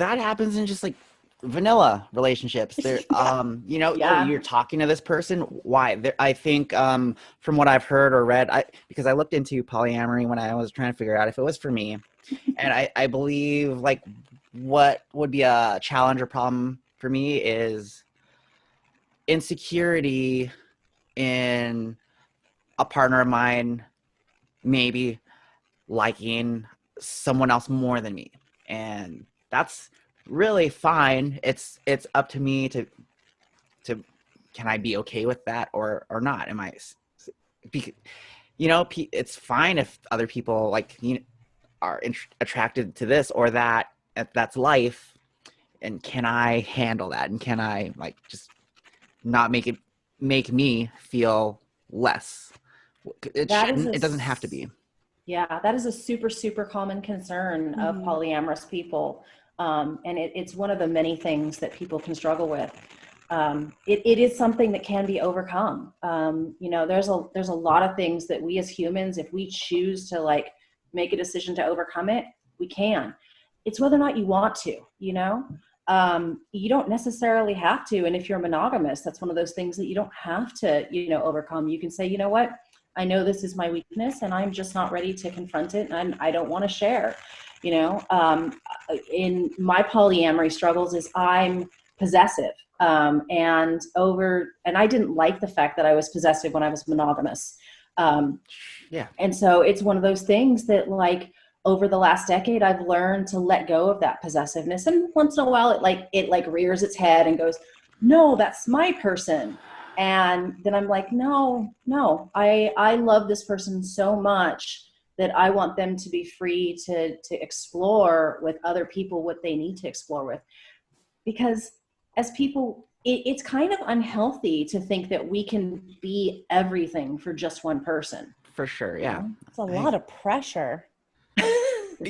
that happens in just like vanilla relationships. There, Yeah. oh, Yeah. you're talking to this person. Why? I think from what I've heard or read, because I looked into polyamory when I was trying to figure out if it was for me, and I believe like what would be a challenge or problem for me is insecurity in a partner of mine maybe liking someone else more than me, and that's really fine. It's up to me to can I be okay with that or not? Am I it's fine if other people like are attracted to this or that. If that's life, and can I handle that? And can I like just not make me feel less? It That is shouldn't. a It doesn't have to be. Yeah, that is a super, super common concern of Mm-hmm. polyamorous people. And it's one of the many things that people can struggle with. It is something that can be overcome. There's a lot of things that we as humans, if we choose to like make a decision to overcome it, we can. It's whether or not you want to, you don't necessarily have to. And if you're monogamous, that's one of those things that you don't have to, overcome. You can say, you know what? I know this is my weakness and I'm just not ready to confront it, and I don't want to share. In my polyamory struggles is I'm possessive. And I didn't like the fact that I was possessive when I was monogamous. Yeah. And so it's one of those things that like over the last decade, I've learned to let go of that possessiveness. And once in a while it rears its head and goes, no, that's my person. And then I'm like, no, I love this person so much that I want them to be free to explore with other people what they need to explore with. Because as people, it's kind of unhealthy to think that we can be everything for just one person. For sure. Yeah. It's a lot of pressure.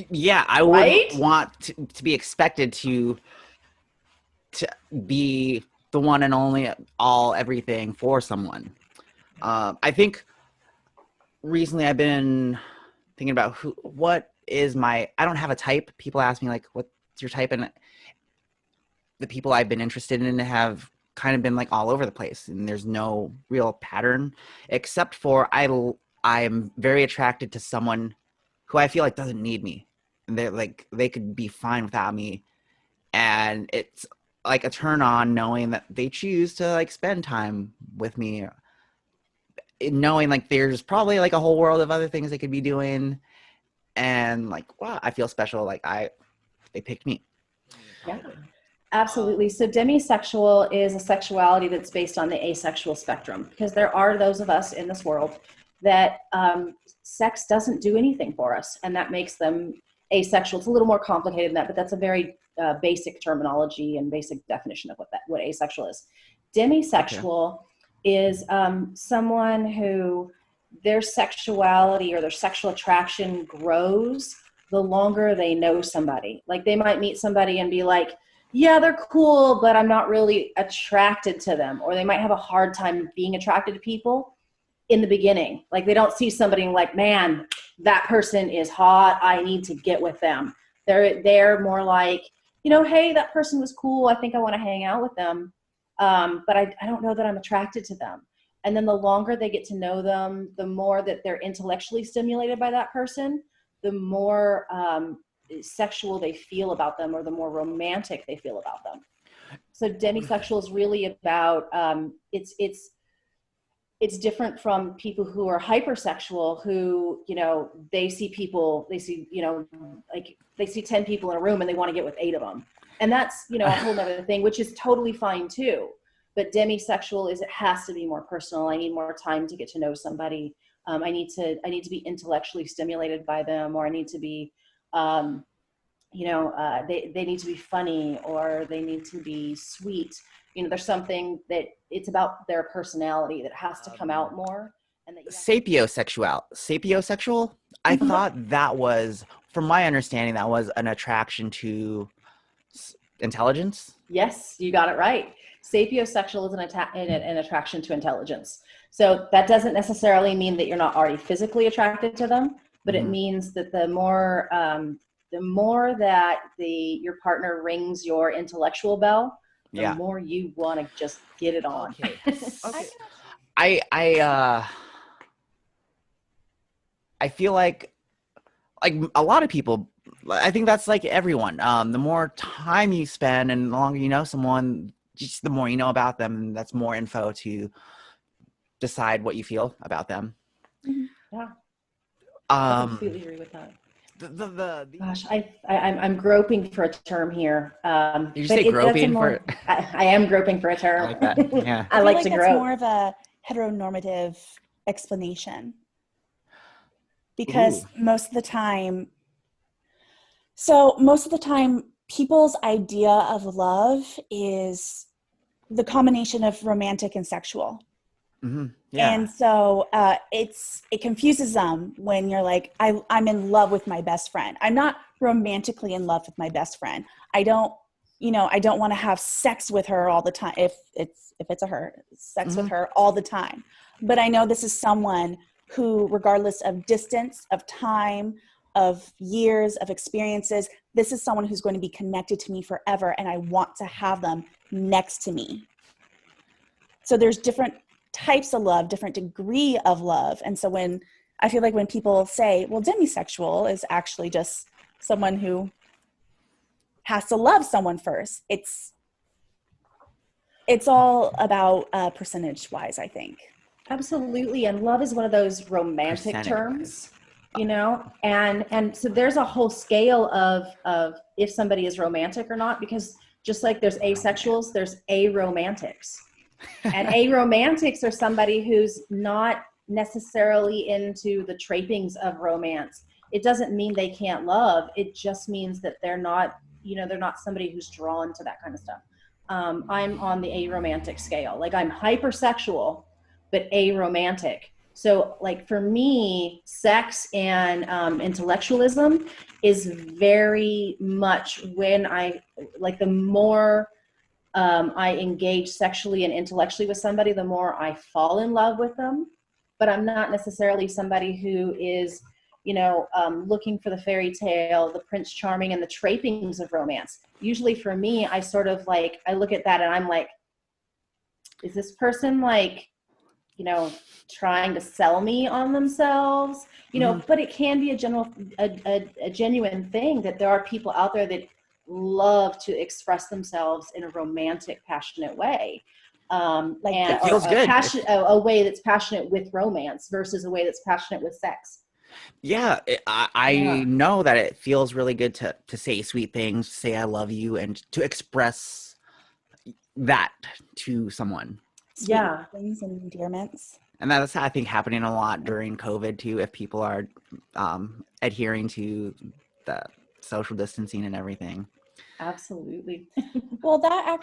Yeah, I Right? wouldn't want to be expected to be the one and only all everything for someone. I think recently I've been thinking about what is my. I don't have a type. People ask me like, "What's your type?" And the people I've been interested in have kind of been like all over the place, and there's no real pattern, except for I'm very attracted to someone who I feel like doesn't need me. They're like they could be fine without me, and it's like a turn on knowing that they choose to like spend time with me, knowing like there's probably like a whole world of other things they could be doing, and like wow, I feel special. Like they picked me. Yeah. Absolutely. So demisexual is a sexuality that's based on the asexual spectrum, because there are those of us in this world that sex doesn't do anything for us, and that makes them asexual. It's a little more complicated than that, but that's a very basic terminology and basic definition of what asexual is. Demisexual is someone who their sexuality or their sexual attraction grows the longer they know somebody. Like they might meet somebody and be like, yeah, they're cool, but I'm not really attracted to them. Or they might have a hard time being attracted to people in the beginning. Like they don't see somebody and like, man, that person is hot, I need to get with them. They're more like, hey, that person was cool, I think I want to hang out with them. But I don't know that I'm attracted to them. And then the longer they get to know them, the more that they're intellectually stimulated by that person, the more sexual they feel about them, or the more romantic they feel about them. So demisexual is really about it's different from people who are hypersexual, who they see 10 people in a room and they want to get with 8 of them, and that's a whole other thing, which is totally fine too. But demisexual is, it has to be more personal. I need more time to get to know somebody. I need to be intellectually stimulated by them, or I need to be they need to be funny, or they need to be sweet. There's something that it's about their personality that has to come out more. And that Sapiosexual. I thought that was, from my understanding, that was an attraction to intelligence. Yes, you got it right. Sapiosexual is an attraction to intelligence. So that doesn't necessarily mean that you're not already physically attracted to them, but it means that the more the more that your partner rings your intellectual bell, the Yeah. more you want to just get it on. Okay. Okay. I feel like a lot of people, I think that's like everyone. The more time you spend and the longer you know someone, just the more you know about them, and that's more info to decide what you feel about them. Yeah, I completely agree with that. Gosh, I'm groping for a term here. Did you say groping for? I am groping for a term. I like that. Yeah. I feel like to that's grope. more of a heteronormative explanation, because Ooh. most of the time, people's idea of love is the combination of romantic and sexual. Mm-hmm. Yeah. And so it confuses them when you're like, I'm in love with my best friend. I'm not romantically in love with my best friend. I don't want to have sex with her all the time. If it's a her, sex with her all the time. But I know this is someone who, regardless of distance, of time, of years, of experiences, this is someone who's going to be connected to me forever, and I want to have them next to me. So there's different types of love, different degree of love. And so when people say, well, demisexual is actually just someone who has to love someone first, it's all about percentage wise, I think. Absolutely. And love is one of those romantic terms, and so there's a whole scale of if somebody is romantic or not, because just like there's asexuals, there's aromantics. And aromantics are somebody who's not necessarily into the trappings of romance. It doesn't mean they can't love. It just means that they're not somebody who's drawn to that kind of stuff. I'm on the aromantic scale. Like, I'm hypersexual, but aromantic. So like for me, sex and intellectualism is very much when the more I engage sexually and intellectually with somebody, the more I fall in love with them. But I'm not necessarily somebody who is, looking for the fairy tale, the Prince Charming, and the trappings of romance. Usually for me, I sort of I look at that and I'm like, is this person trying to sell me on themselves? But it can be a genuine thing that there are people out there that love to express themselves in a romantic, passionate way. It feels good. A way that's passionate with romance versus a way that's passionate with sex. Yeah, I know that it feels really good to say sweet things, to say I love you, and to express that to someone. Sweet things and endearments. And that's, I think, happening a lot during COVID too, if people are adhering to the social distancing and everything. Absolutely. Well, that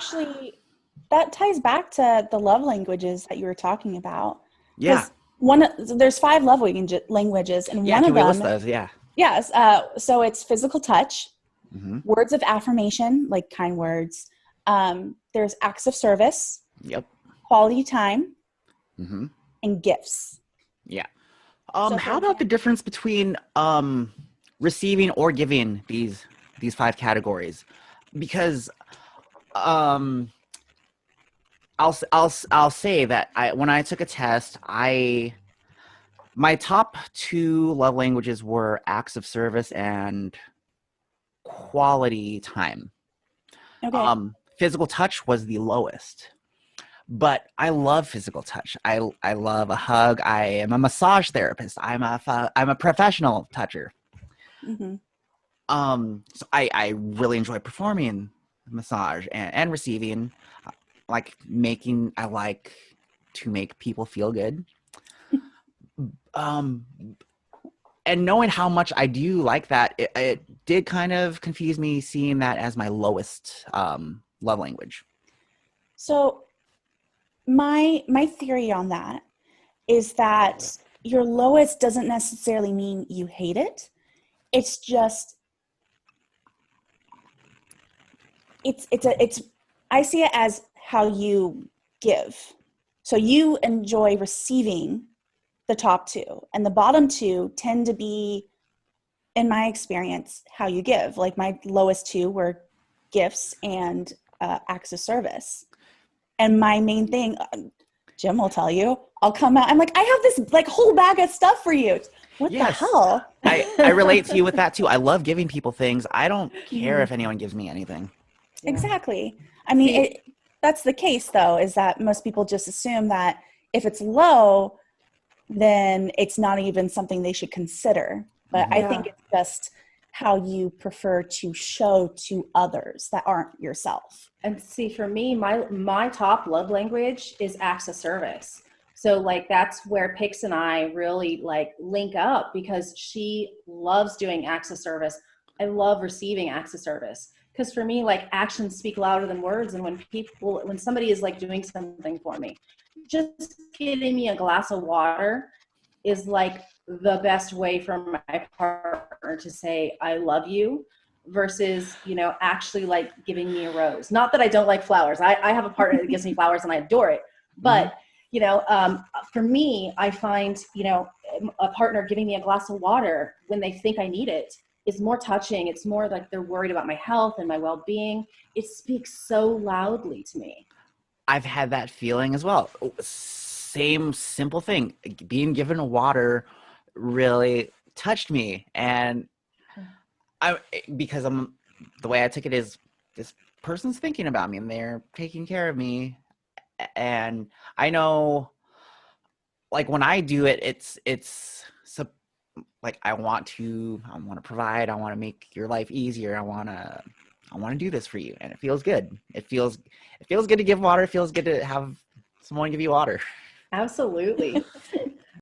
ties back to the love languages that you were talking about. Yeah. There's 5 love languages, and one of them. Can we list those? Yeah. Yes. So it's physical touch, words of affirmation, like kind words. There's acts of service. Yep. Quality time. And gifts. Yeah. How about the difference between receiving or giving these 5 categories? Because I'll say that when I took a test, my top 2 love languages were acts of service and quality time. Okay. Physical touch was the lowest. But I love physical touch. I love a hug. I am a massage therapist. I'm a professional toucher. So I really enjoy performing massage and receiving. I like to make people feel good. And knowing how much I do like that, it did kind of confuse me seeing that as my lowest love language. So my theory on that is that your lowest doesn't necessarily mean you hate it. It's just I see it as how you give. So you enjoy receiving the top 2, and the bottom 2 tend to be in my experience, how you give. Like my lowest two were gifts and acts of service. And my main thing, Jim will tell you, I'll come out, I'm like, I have this like whole bag of stuff for you. What the hell? I relate to you with that too. I love giving people things. I don't care if anyone gives me anything. Yeah. Exactly. I mean, that's the case though, is that most people just assume that if it's low, then it's not even something they should consider. But I think it's just how you prefer to show to others that aren't yourself. And see, for me, my top love language is acts of service. So like that's where Pix and I really like link up, because she loves doing acts of service. I love receiving acts of service, because for me, like actions speak louder than words. And when somebody is like doing something for me, just getting me a glass of water is like the best way for my partner to say I love you, versus, you know, actually like giving me a rose. Not that I don't like flowers. I have a partner that gives me flowers and I adore it. But, you know, for me, I find, you know, a partner giving me a glass of water when they think I need it is more touching. It's more like they're worried about my health and my well-being. It speaks so loudly to me. I've had that feeling as well. Same simple thing. Being given a water really touched me. And because the way I took it is, this person's thinking about me and they're taking care of me. And I know, like when I do it, it's like I want to provide. I want to make your life easier. I want to do this for you, and it feels good. It feels good to give water. It feels good to have someone give you water. Absolutely.